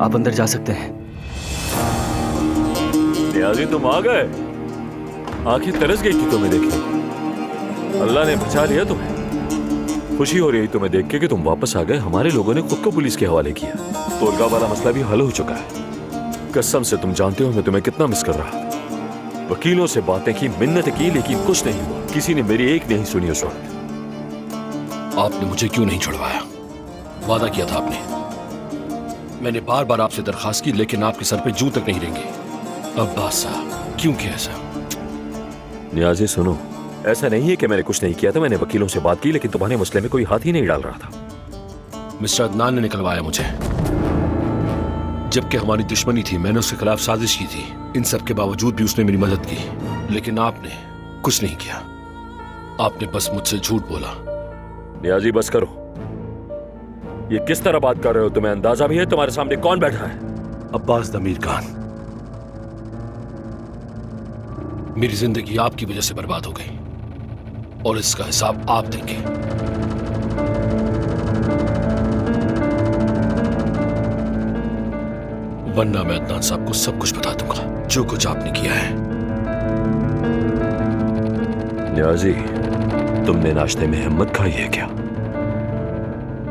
आप अंदर जा सकते हैं। नियाजी तुम आ गए। आंखें तरस गई थी तुम्हें देखे। अल्लाह ने बचा लिया तुम्हें। खुशी हो रही तुम्हें देख के कि तुम वापस आ गए। हमारे लोगों ने खुद को पुलिस के हवाले किया। तोलगा वाला मसला भी हल हो चुका है। कसम से तुम जानते हो मैं तुम्हें कितना मिस कर रहा था। वकीलों से बातें की, मिन्नत की, लेकिन कुछ नहीं हुआ। किसी ने मेरी एक नहीं सुनी उस वक्त। आपने मुझे क्यों नहीं छुड़वाया? वादा किया था आपने। मैंने बार बार आपसे दरखास्त की, लेकिन आपके सर पे जूं तक नहीं रहेंगे। अब्बास साहब, क्यों किया ऐसा? नियाजी सुनो, ऐसा नहीं है कि मैंने कुछ नहीं किया था। मैंने वकीलों से बात की, लेकिन तुम्हारे मसले में कोई हाथ ही नहीं डाल रहा था। मिस्टर अदनान ने निकलवाया मुझे। जबकि हमारी दुश्मनी थी, मैंने उसके खिलाफ साजिश की थी। इन सब के बावजूद भी उसने मेरी मदद की, लेकिन आपने कुछ नहीं किया। आपने बस मुझसे झूठ बोला। नियाजी बस करो। ये किस तरह बात कर रहे हो? तुम्हें अंदाजा भी है तुम्हारे सामने कौन बैठा है? अब्बास दमीर खान। मेरी जिंदगी आपकी वजह से बर्बाद हो गई और इसका हिसाब आप देंगे। वरना मैं अदनान साहब को सब कुछ बता दूंगा, जो कुछ आपने किया है। नियाजी, तुमने नाश्ते में हिम्मत खाई है क्या?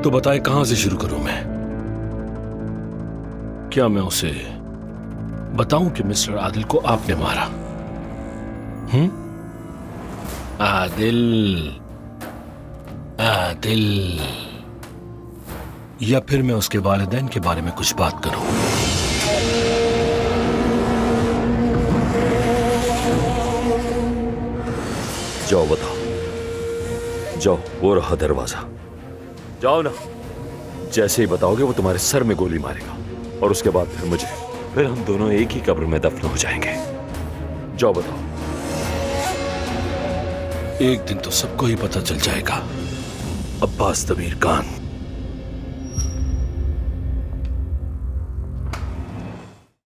तो बताएं कहां से शुरू करूं मैं? क्या मैं उसे बताऊं कि मिस्टर आदिल को आपने मारा? आदिल, आदिल। या फिर मैं उसके वालिदैन के बारे में कुछ बात करूं? जाओ बताओ। जाओ, वो रहा दरवाजा। जाओ ना। जैसे ही बताओगे वो तुम्हारे सर में गोली मारेगा और उसके बाद फिर मुझे। फिर हम दोनों एक ही कब्र में दफन हो जाएंगे। जाओ बताओ। एक दिन तो सबको ही पता चल जाएगा। अब्बास दमीर खान।